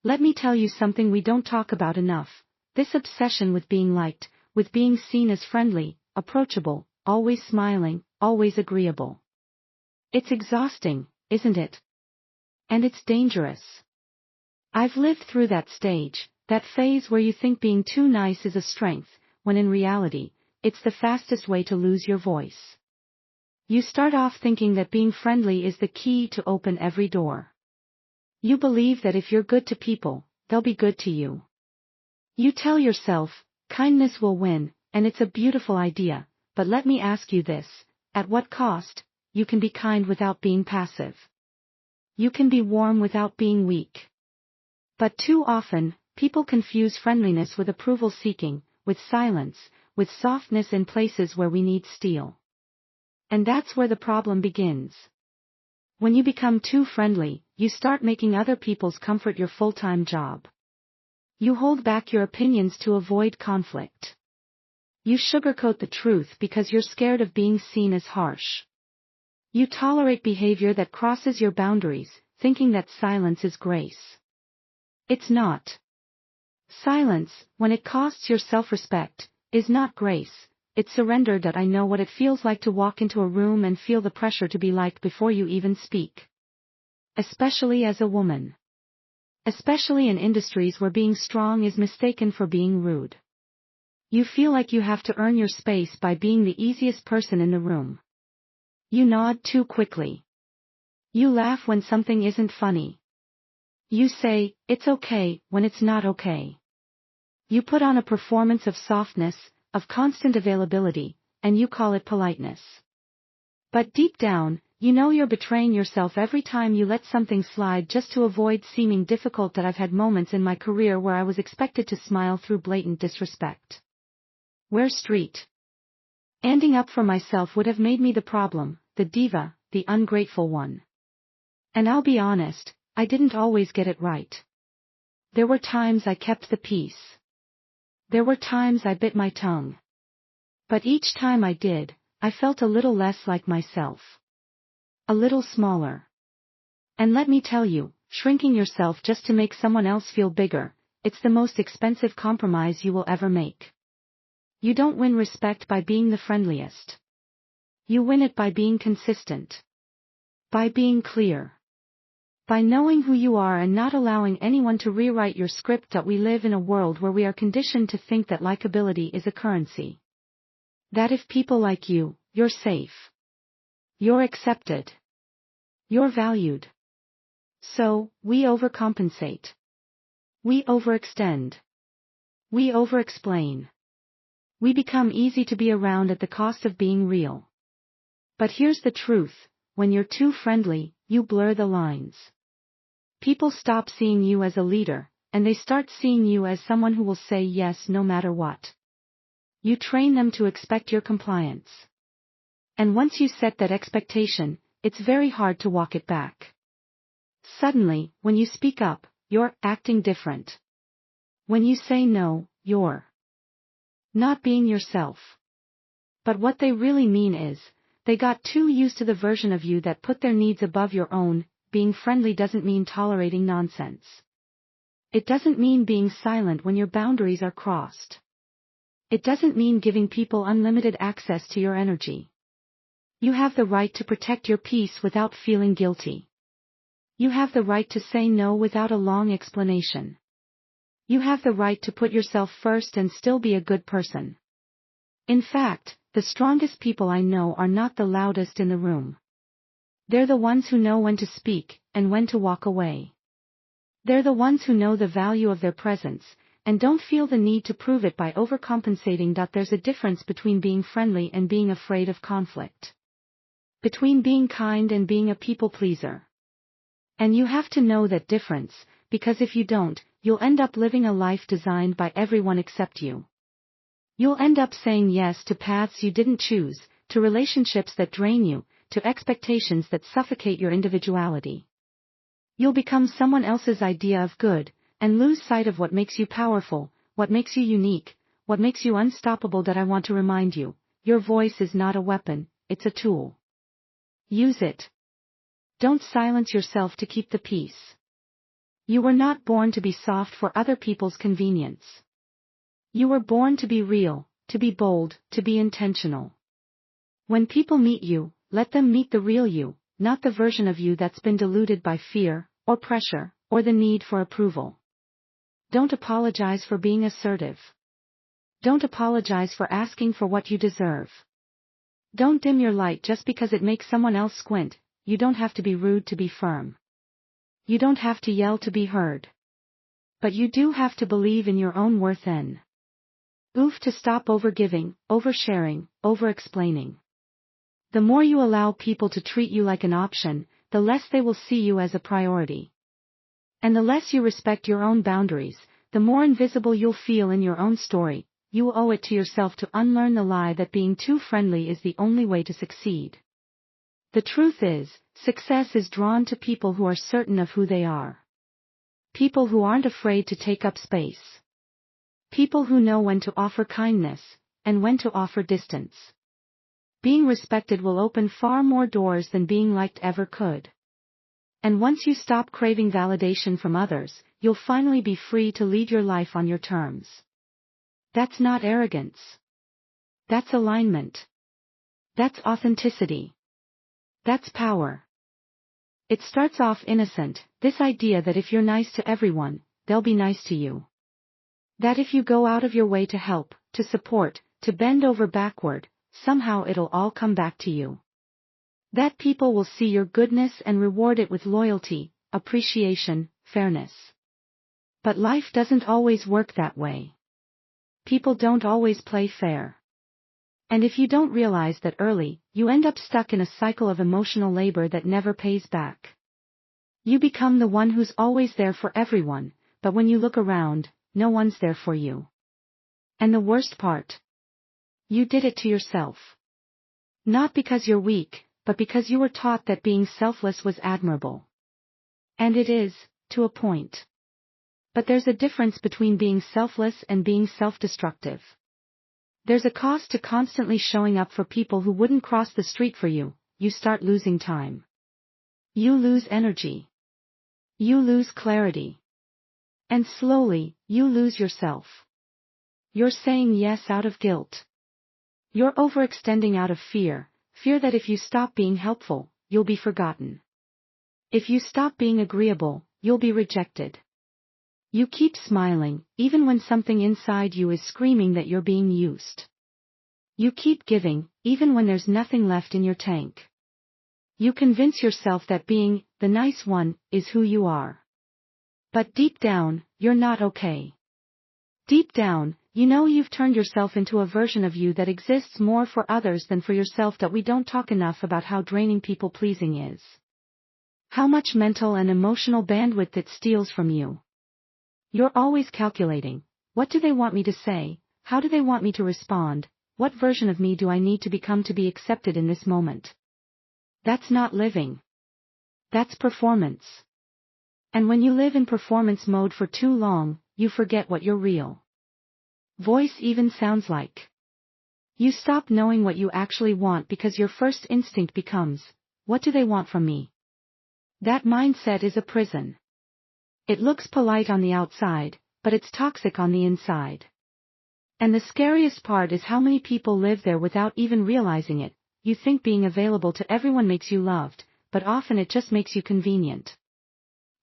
Let me tell you something we don't talk about enough. This obsession with being liked, with being seen as friendly, approachable, always smiling, always agreeable. It's exhausting, isn't it? And it's dangerous. I've lived through that stage, that phase where you think being too nice is a strength, when in reality, it's the fastest way to lose your voice. You start off thinking that being friendly is the key to open every door. You believe that if you're good to people, they'll be good to you. You tell yourself, kindness will win, and it's a beautiful idea, but let me ask you this, at what cost? You can be kind without being passive. You can be warm without being weak. But too often, people confuse friendliness with approval seeking, with silence, with softness in places where we need steel. And that's where the problem begins. When you become too friendly, you start making other people's comfort your full-time job. You hold back your opinions to avoid conflict. You sugarcoat the truth because you're scared of being seen as harsh. You tolerate behavior that crosses your boundaries, thinking that silence is grace. It's not. Silence, when it costs your self-respect, is not grace. It's surrender. That I know what it feels like to walk into a room and feel the pressure to be liked before you even speak. Especially as a woman. Especially in industries where being strong is mistaken for being rude. You feel like you have to earn your space by being the easiest person in the room. You nod too quickly. You laugh when something isn't funny. You say, it's okay, when it's not okay. You put on a performance of softness, of constant availability, and you call it politeness. But deep down, you know you're betraying yourself every time you let something slide just to avoid seeming difficult. That I've had moments in my career where I was expected to smile through blatant disrespect. Where street standing up for myself would have made me the problem, the diva, the ungrateful one. And I'll be honest, I didn't always get it right. There were times I kept the peace. There were times I bit my tongue. But each time I did, I felt a little less like myself. A little smaller. And let me tell you, shrinking yourself just to make someone else feel bigger, it's the most expensive compromise you will ever make. You don't win respect by being the friendliest. You win it by being consistent. By being clear. By knowing who you are and not allowing anyone to rewrite your script. That we live in a world where we are conditioned to think that likability is a currency. That if people like you, you're safe. You're accepted. You're valued. So, we overcompensate. We overextend. We overexplain. We become easy to be around at the cost of being real. But here's the truth, when you're too friendly, you blur the lines. People stop seeing you as a leader, and they start seeing you as someone who will say yes no matter what. You train them to expect your compliance. And once you set that expectation, it's very hard to walk it back. Suddenly, when you speak up, you're acting different. When you say no, you're not being yourself. But what they really mean is, they got too used to the version of you that put their needs above your own. Being friendly doesn't mean tolerating nonsense. It doesn't mean being silent when your boundaries are crossed. It doesn't mean giving people unlimited access to your energy. You have the right to protect your peace without feeling guilty. You have the right to say no without a long explanation. You have the right to put yourself first and still be a good person. In fact, the strongest people I know are not the loudest in the room. They're the ones who know when to speak, and when to walk away. They're the ones who know the value of their presence, and don't feel the need to prove it by overcompensating. There's a difference between being friendly and being afraid of conflict. Between being kind and being a people pleaser. And you have to know that difference, because if you don't, you'll end up living a life designed by everyone except you. You'll end up saying yes to paths you didn't choose, to relationships that drain you, to expectations that suffocate your individuality. You'll become someone else's idea of good, and lose sight of what makes you powerful, what makes you unique, what makes you unstoppable. That I want to remind you, your voice is not a weapon, it's a tool. Use it. Don't silence yourself to keep the peace. You were not born to be soft for other people's convenience. You were born to be real, to be bold, to be intentional. When people meet you, let them meet the real you, not the version of you that's been diluted by fear, or pressure, or the need for approval. Don't apologize for being assertive. Don't apologize for asking for what you deserve. Don't dim your light just because it makes someone else squint. You don't have to be rude to be firm. You don't have to yell to be heard. But you do have to believe in your own worth and to stop overgiving, oversharing, over-explaining. The more you allow people to treat you like an option, the less they will see you as a priority. And the less you respect your own boundaries, the more invisible you'll feel in your own story. You owe it to yourself to unlearn the lie that being too friendly is the only way to succeed. The truth is, success is drawn to people who are certain of who they are. People who aren't afraid to take up space. People who know when to offer kindness, and when to offer distance. Being respected will open far more doors than being liked ever could. And once you stop craving validation from others, you'll finally be free to lead your life on your terms. That's not arrogance. That's alignment. That's authenticity. That's power. It starts off innocent, this idea that if you're nice to everyone, they'll be nice to you. That if you go out of your way to help, to support, to bend over backward, somehow it'll all come back to you. That people will see your goodness and reward it with loyalty, appreciation, fairness. But life doesn't always work that way. People don't always play fair. And if you don't realize that early, you end up stuck in a cycle of emotional labor that never pays back. You become the one who's always there for everyone, but when you look around, no one's there for you. And the worst part? You did it to yourself. Not because you're weak, but because you were taught that being selfless was admirable. And it is, to a point. But there's a difference between being selfless and being self-destructive. There's a cost to constantly showing up for people who wouldn't cross the street for you. You start losing time. You lose energy. You lose clarity. And slowly, you lose yourself. You're saying yes out of guilt. You're overextending out of fear that if you stop being helpful, you'll be forgotten. If you stop being agreeable, you'll be rejected. You keep smiling, even when something inside you is screaming that you're being used. You keep giving, even when there's nothing left in your tank. You convince yourself that being the nice one is who you are. But deep down, you're not okay. Deep down, you know you've turned yourself into a version of you that exists more for others than for yourself. That we don't talk enough about how draining people-pleasing is. How much mental and emotional bandwidth it steals from you. You're always calculating, what do they want me to say, how do they want me to respond, what version of me do I need to become to be accepted in this moment? That's not living. That's performance. And when you live in performance mode for too long, you forget what your real voice even sounds like. You stop knowing what you actually want because your first instinct becomes, what do they want from me? That mindset is a prison. It looks polite on the outside, but it's toxic on the inside. And the scariest part is how many people live there without even realizing it. You think being available to everyone makes you loved, but often it just makes you convenient.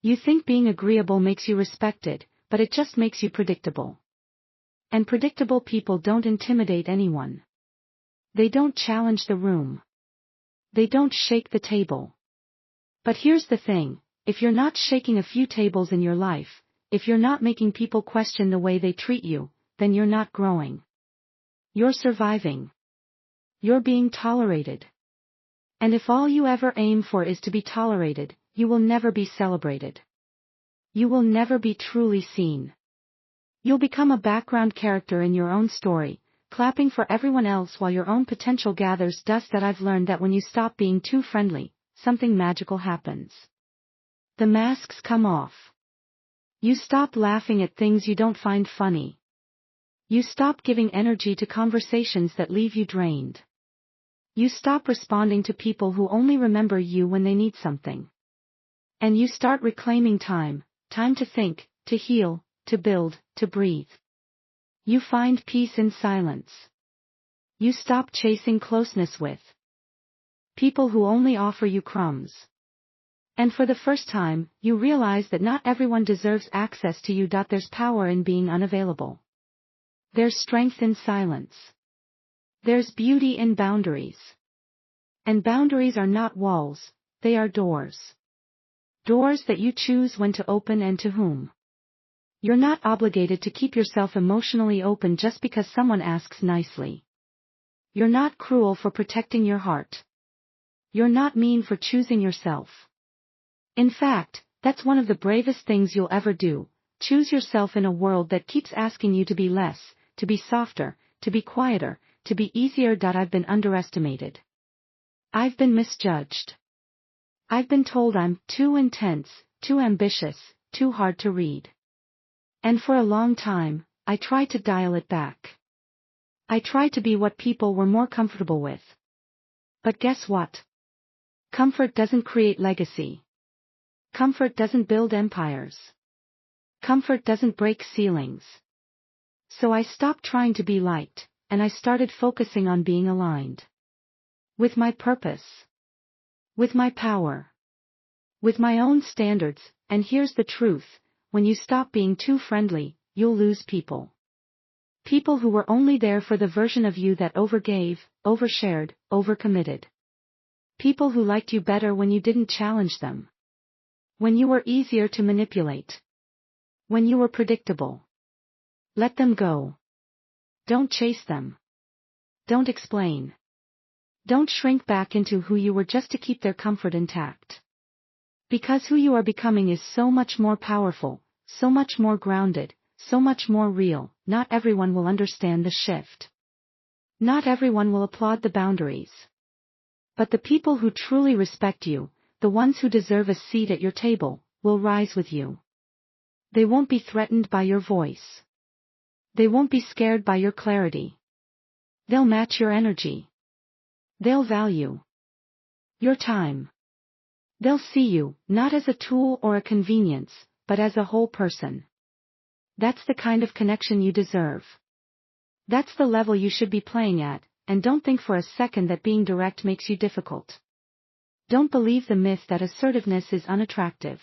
You think being agreeable makes you respected, but it just makes you predictable. And predictable people don't intimidate anyone. They don't challenge the room. They don't shake the table. But here's the thing, if you're not shaking a few tables in your life, if you're not making people question the way they treat you, then you're not growing. You're surviving. You're being tolerated. And if all you ever aim for is to be tolerated, you will never be celebrated. You will never be truly seen. You'll become a background character in your own story, clapping for everyone else while your own potential gathers dust. That I've learned that when you stop being too friendly, something magical happens. The masks come off. You stop laughing at things you don't find funny. You stop giving energy to conversations that leave you drained. You stop responding to people who only remember you when they need something. And you start reclaiming time time to think, to heal, to build, to breathe. You find peace in silence. You stop chasing closeness with people who only offer you crumbs. And for the first time, you realize that not everyone deserves access to you. There's power in being unavailable. There's strength in silence. There's beauty in boundaries. And boundaries are not walls, they are doors. Doors that you choose when to open and to whom. You're not obligated to keep yourself emotionally open just because someone asks nicely. You're not cruel for protecting your heart. You're not mean for choosing yourself. In fact, that's one of the bravest things you'll ever do. Choose yourself in a world that keeps asking you to be less, to be softer, to be quieter, to be easier. I've been underestimated. I've been misjudged. I've been told I'm too intense, too ambitious, too hard to read. And for a long time, I tried to dial it back. I tried to be what people were more comfortable with. But guess what? Comfort doesn't create legacy. Comfort doesn't build empires. Comfort doesn't break ceilings. So I stopped trying to be liked, and I started focusing on being aligned. With my purpose. With my power. With my own standards. And here's the truth, when you stop being too friendly, you'll lose people. People who were only there for the version of you that overgave, overshared, overcommitted. People who liked you better when you didn't challenge them. When you were easier to manipulate. When you were predictable. Let them go. Don't chase them. Don't explain. Don't shrink back into who you were just to keep their comfort intact. Because who you are becoming is so much more powerful, so much more grounded, so much more real. Not everyone will understand the shift. Not everyone will applaud the boundaries. But the people who truly respect you, the ones who deserve a seat at your table, will rise with you. They won't be threatened by your voice. They won't be scared by your clarity. They'll match your energy. They'll value your time. They'll see you, not as a tool or a convenience, but as a whole person. That's the kind of connection you deserve. That's the level you should be playing at, and don't think for a second that being direct makes you difficult. Don't believe the myth that assertiveness is unattractive.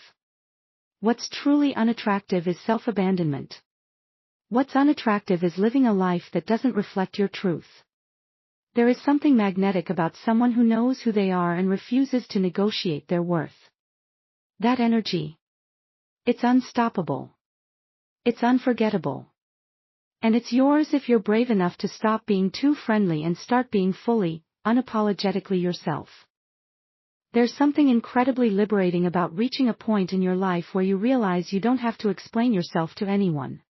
What's truly unattractive is self-abandonment. What's unattractive is living a life that doesn't reflect your truth. There is something magnetic about someone who knows who they are and refuses to negotiate their worth. That energy. It's unstoppable. It's unforgettable. And it's yours if you're brave enough to stop being too friendly and start being fully, unapologetically yourself. There's something incredibly liberating about reaching a point in your life where you realize you don't have to explain yourself to anyone.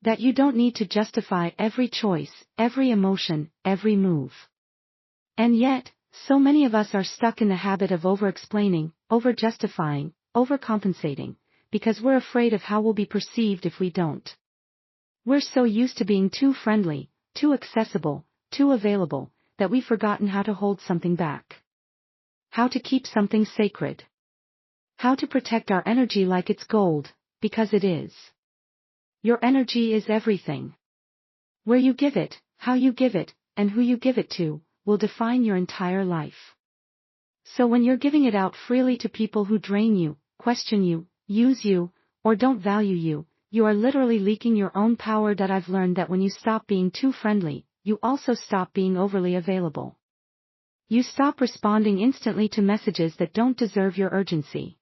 That you don't need to justify every choice, every emotion, every move. And yet, so many of us are stuck in the habit of over-explaining, over-justifying, overcompensating, because we're afraid of how we'll be perceived if we don't. We're so used to being too friendly, too accessible, too available, that we've forgotten how to hold something back. How to keep something sacred. How to protect our energy like it's gold, because it is. Your energy is everything. Where you give it, how you give it, and who you give it to, will define your entire life. So when you're giving it out freely to people who drain you, question you, use you, or don't value you, you are literally leaking your own power. I've learned that when you stop being too friendly, you also stop being overly available. You stop responding instantly to messages that don't deserve your urgency.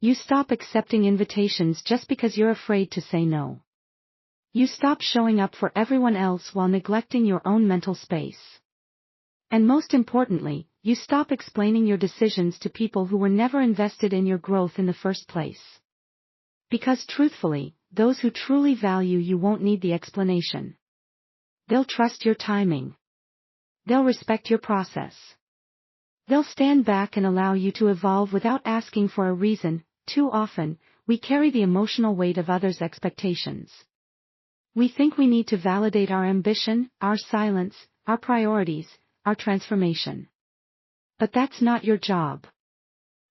You stop accepting invitations just because you're afraid to say no. You stop showing up for everyone else while neglecting your own mental space. And most importantly, you stop explaining your decisions to people who were never invested in your growth in the first place. Because truthfully, those who truly value you won't need the explanation. They'll trust your timing. They'll respect your process. They'll stand back and allow you to evolve without asking for a reason. Too often, we carry the emotional weight of others' expectations. We think we need to validate our ambition, our silence, our priorities, our transformation. But that's not your job.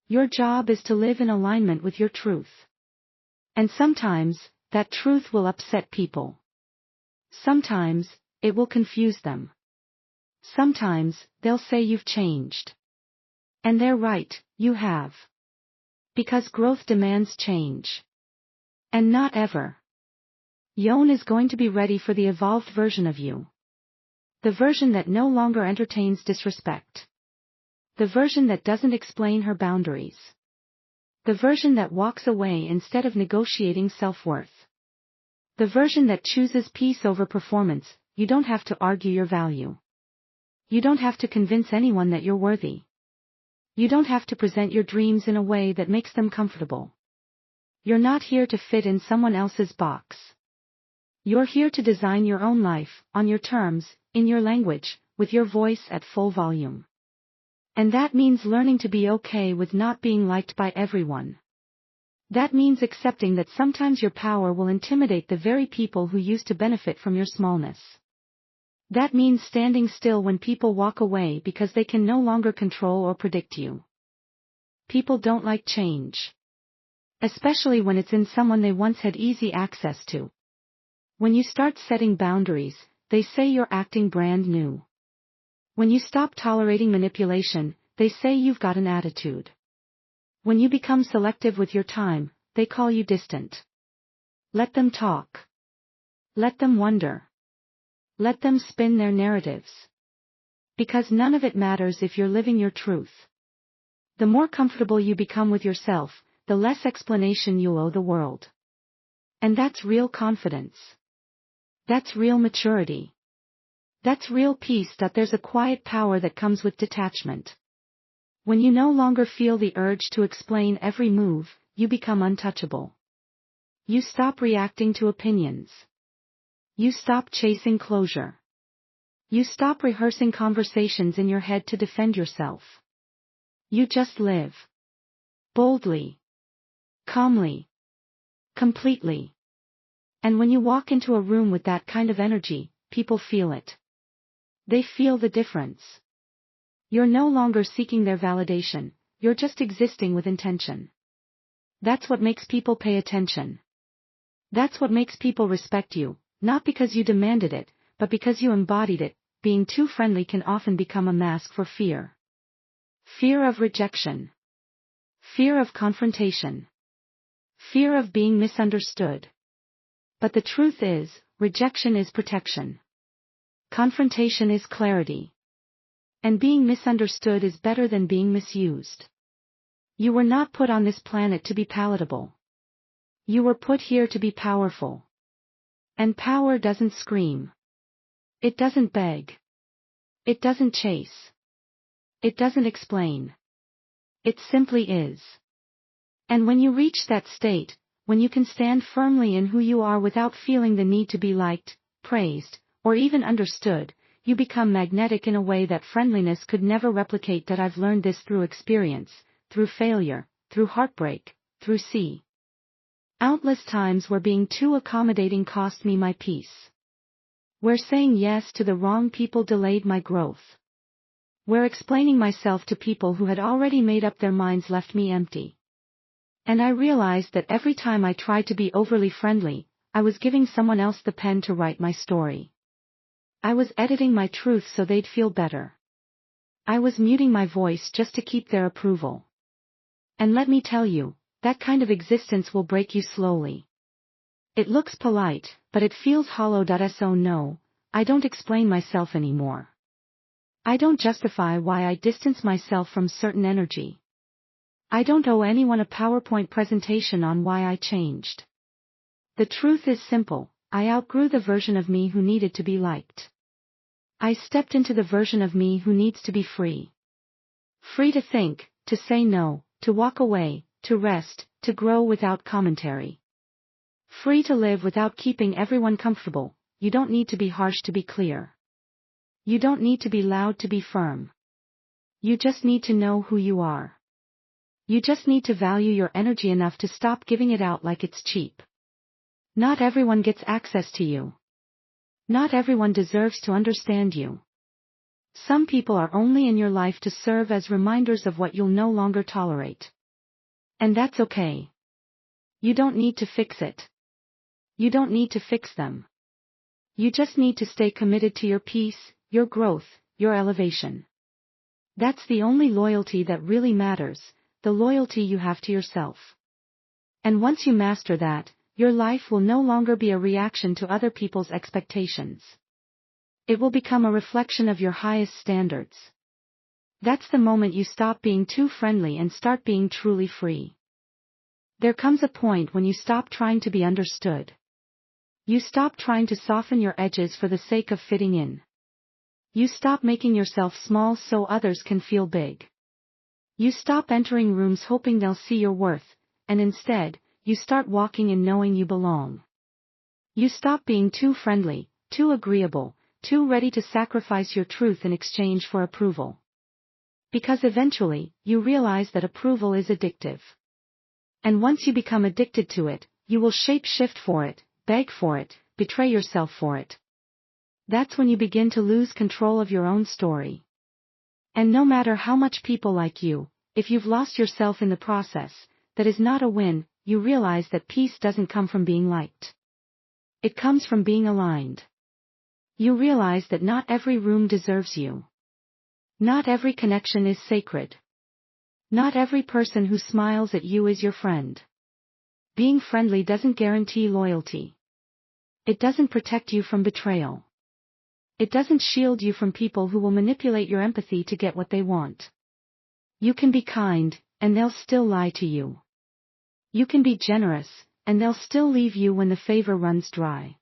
Your job is to live in alignment with your truth. And sometimes, that truth will upset people. Sometimes, it will confuse them. Sometimes, they'll say you've changed. And they're right, you have. Because growth demands change. And not ever. Yon is going to be ready for the evolved version of you. The version that no longer entertains disrespect. The version that doesn't explain her boundaries. The version that walks away instead of negotiating self-worth. The version that chooses peace over performance. You don't have to argue your value. You don't have to convince anyone that you're worthy. You don't have to present your dreams in a way that makes them comfortable. You're not here to fit in someone else's box. You're here to design your own life, on your terms, in your language, with your voice at full volume. And that means learning to be okay with not being liked by everyone. That means accepting that sometimes your power will intimidate the very people who used to benefit from your smallness. That means standing still when people walk away because they can no longer control or predict you. People don't like change. Especially when it's in someone they once had easy access to. When you start setting boundaries, they say you're acting brand new. When you stop tolerating manipulation, they say you've got an attitude. When you become selective with your time, they call you distant. Let them talk. Let them wonder. Let them spin their narratives. Because none of it matters if you're living your truth. The more comfortable you become with yourself, the less explanation you'll owe the world. And that's real confidence. That's real maturity. That's real peace. There's a quiet power that comes with detachment. When you no longer feel the urge to explain every move, you become untouchable. You stop reacting to opinions. You stop chasing closure. You stop rehearsing conversations in your head to defend yourself. You just live. Boldly. Calmly. Completely. And when you walk into a room with that kind of energy, people feel it. They feel the difference. You're no longer seeking their validation, you're just existing with intention. That's what makes people pay attention. That's what makes people respect you, not because you demanded it, but because you embodied it. Being too friendly can often become a mask for fear. Fear of rejection. Fear of confrontation. Fear of being misunderstood. But the truth is, rejection is protection. Confrontation is clarity. And being misunderstood is better than being misused. You were not put on this planet to be palatable. You were put here to be powerful. And power doesn't scream. It doesn't beg. It doesn't chase. It doesn't explain. It simply is. And when you reach that state, when you can stand firmly in who you are without feeling the need to be liked, praised, or even understood, you become magnetic in a way that friendliness could never replicate. That I've learned this through experience, through failure, through heartbreak, through countless times where being too accommodating cost me my peace. Where saying yes to the wrong people delayed my growth. Where explaining myself to people who had already made up their minds left me empty. And I realized that every time I tried to be overly friendly, I was giving someone else the pen to write my story. I was editing my truth so they'd feel better. I was muting my voice just to keep their approval. And let me tell you, that kind of existence will break you slowly. It looks polite, but it feels hollow. So no, I don't explain myself anymore. I don't justify why I distance myself from certain energy. I don't owe anyone a PowerPoint presentation on why I changed. The truth is simple, I outgrew the version of me who needed to be liked. I stepped into the version of me who needs to be free. Free to think, to say no, to walk away, to rest, to grow without commentary. Free to live without keeping everyone comfortable. You don't need to be harsh to be clear. You don't need to be loud to be firm. You just need to know who you are. You just need to value your energy enough to stop giving it out like it's cheap. Not everyone gets access to you. Not everyone deserves to understand you. Some people are only in your life to serve as reminders of what you'll no longer tolerate. And that's okay. You don't need to fix it. You don't need to fix them. You just need to stay committed to your peace, your growth, your elevation. That's the only loyalty that really matters, the loyalty you have to yourself. And once you master that, your life will no longer be a reaction to other people's expectations. It will become a reflection of your highest standards. That's the moment you stop being too friendly and start being truly free. There comes a point when you stop trying to be understood. You stop trying to soften your edges for the sake of fitting in. You stop making yourself small so others can feel big. You stop entering rooms hoping they'll see your worth, and instead, you start walking in knowing you belong. You stop being too friendly, too agreeable, too ready to sacrifice your truth in exchange for approval. Because eventually, you realize that approval is addictive. And once you become addicted to it, you will shape-shift for it, beg for it, betray yourself for it. That's when you begin to lose control of your own story. And no matter how much people like you, if you've lost yourself in the process, that is not a win. You realize that peace doesn't come from being liked. It comes from being aligned. You realize that not every room deserves you. Not every connection is sacred. Not every person who smiles at you is your friend. Being friendly doesn't guarantee loyalty. It doesn't protect you from betrayal. It doesn't shield you from people who will manipulate your empathy to get what they want. You can be kind, and they'll still lie to you. You can be generous, and they'll still leave you when the favor runs dry.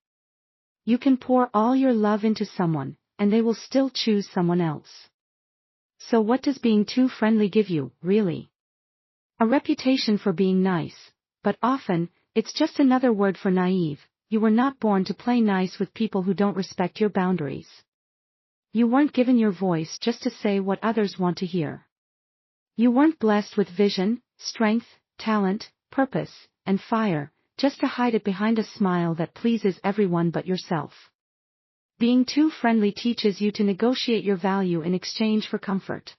You can pour all your love into someone, and they will still choose someone else. So what does being too friendly give you, really? A reputation for being nice, but often, it's just another word for naive. You were not born to play nice with people who don't respect your boundaries. You weren't given your voice just to say what others want to hear. You weren't blessed with vision, strength, talent, purpose, and fire, just to hide it behind a smile that pleases everyone but yourself. Being too friendly teaches you to negotiate your value in exchange for comfort.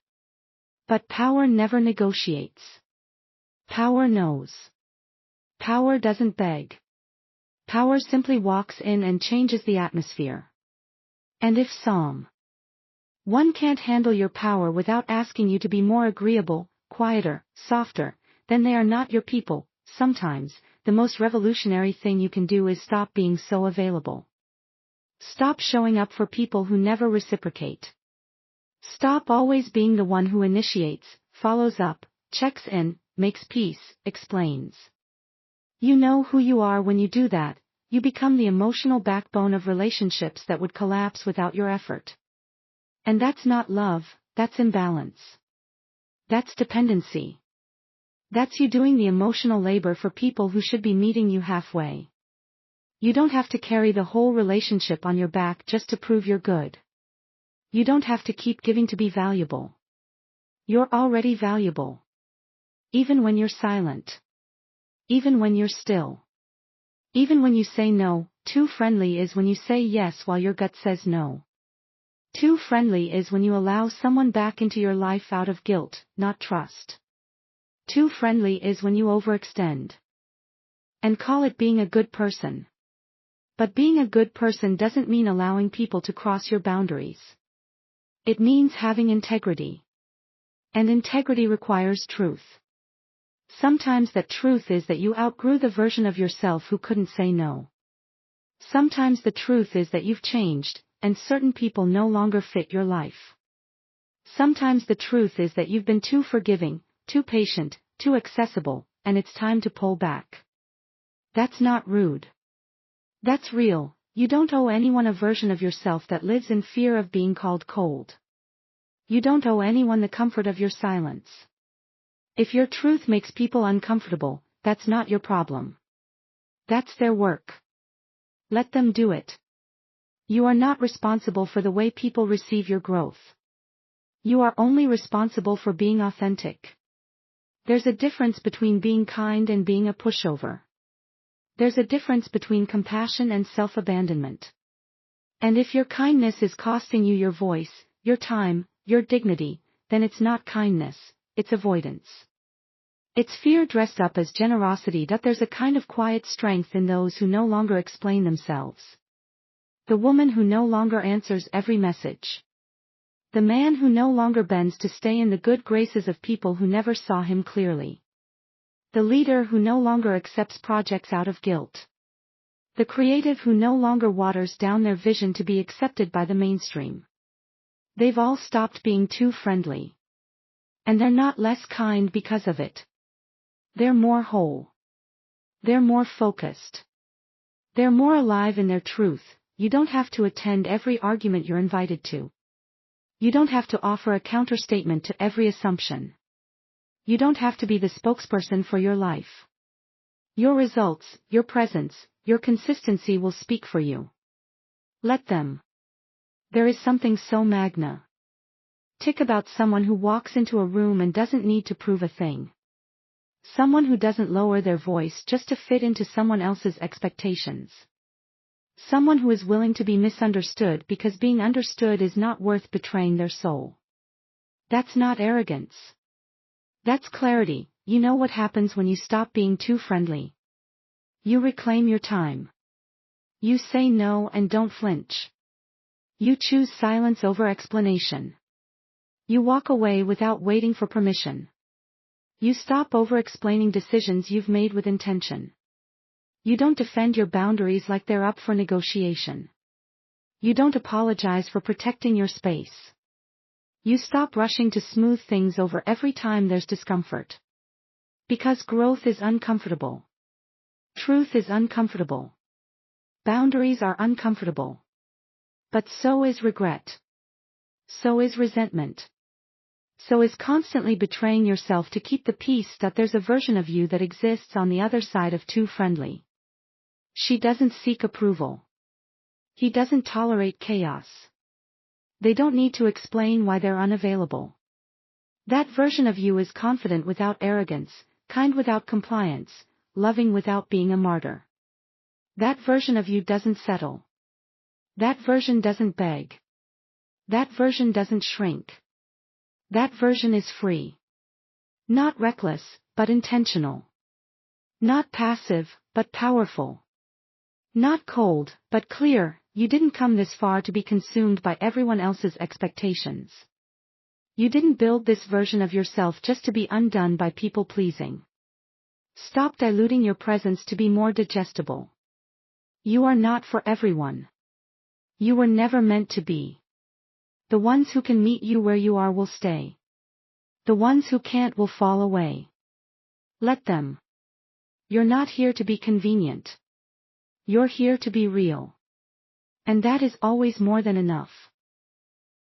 But power never negotiates. Power knows. Power doesn't beg. Power simply walks in and changes the atmosphere. And if Psalm 1 can't handle your power without asking you to be more agreeable, quieter, softer, then they are not your people. Sometimes, the most revolutionary thing you can do is stop being so available. Stop showing up for people who never reciprocate. Stop always being the one who initiates, follows up, checks in, makes peace, explains. You know who you are when you do that. You become the emotional backbone of relationships that would collapse without your effort. And that's not love, that's imbalance. That's dependency. That's you doing the emotional labor for people who should be meeting you halfway. You don't have to carry the whole relationship on your back just to prove you're good. You don't have to keep giving to be valuable. You're already valuable. Even when you're silent. Even when you're still. Even when you say no. Too friendly is when you say yes while your gut says no. Too friendly is when you allow someone back into your life out of guilt, not trust. Too friendly is when you overextend. And call it being a good person. But being a good person doesn't mean allowing people to cross your boundaries. It means having integrity. And integrity requires truth. Sometimes that truth is that you outgrew the version of yourself who couldn't say no. Sometimes the truth is that you've changed, and certain people no longer fit your life. Sometimes the truth is that you've been too forgiving, too patient, too accessible, and it's time to pull back. That's not rude. That's real. You don't owe anyone a version of yourself that lives in fear of being called cold. You don't owe anyone the comfort of your silence. If your truth makes people uncomfortable, that's not your problem. That's their work. Let them do it. You are not responsible for the way people receive your growth. You are only responsible for being authentic. There's a difference between being kind and being a pushover. There's a difference between compassion and self-abandonment. And if your kindness is costing you your voice, your time, your dignity, then it's not kindness, it's avoidance. It's fear dressed up as generosity. There's a kind of quiet strength in those who no longer explain themselves. The woman who no longer answers every message. The man who no longer bends to stay in the good graces of people who never saw him clearly. The leader who no longer accepts projects out of guilt. The creative who no longer waters down their vision to be accepted by the mainstream. They've all stopped being too friendly. And they're not less kind because of it. They're more whole. They're more focused. They're more alive in their truth. You don't have to attend every argument you're invited to. You don't have to offer a counterstatement to every assumption. You don't have to be the spokesperson for your life. Your results, your presence, your consistency will speak for you. Let them. There is something so magnetic about someone who walks into a room and doesn't need to prove a thing. Someone who doesn't lower their voice just to fit into someone else's expectations. Someone who is willing to be misunderstood because being understood is not worth betraying their soul. That's not arrogance. That's clarity. You know what happens when you stop being too friendly. You reclaim your time. You say no and don't flinch. You choose silence over explanation. You walk away without waiting for permission. You stop over-explaining decisions you've made with intention. You don't defend your boundaries like they're up for negotiation. You don't apologize for protecting your space. You stop rushing to smooth things over every time there's discomfort. Because growth is uncomfortable. Truth is uncomfortable. Boundaries are uncomfortable. But so is regret. So is resentment. So is constantly betraying yourself to keep the peace. There's a version of you that exists on the other side of too friendly. She doesn't seek approval. He doesn't tolerate chaos. They don't need to explain why they're unavailable. That version of you is confident without arrogance, kind without compliance, loving without being a martyr. That version of you doesn't settle. That version doesn't beg. That version doesn't shrink. That version is free. Not reckless, but intentional. Not passive, but powerful. Not cold, but clear. You didn't come this far to be consumed by everyone else's expectations. You didn't build this version of yourself just to be undone by people pleasing. Stop diluting your presence to be more digestible. You are not for everyone. You were never meant to be. The ones who can meet you where you are will stay. The ones who can't will fall away. Let them. You're not here to be convenient. You're here to be real. And that is always more than enough.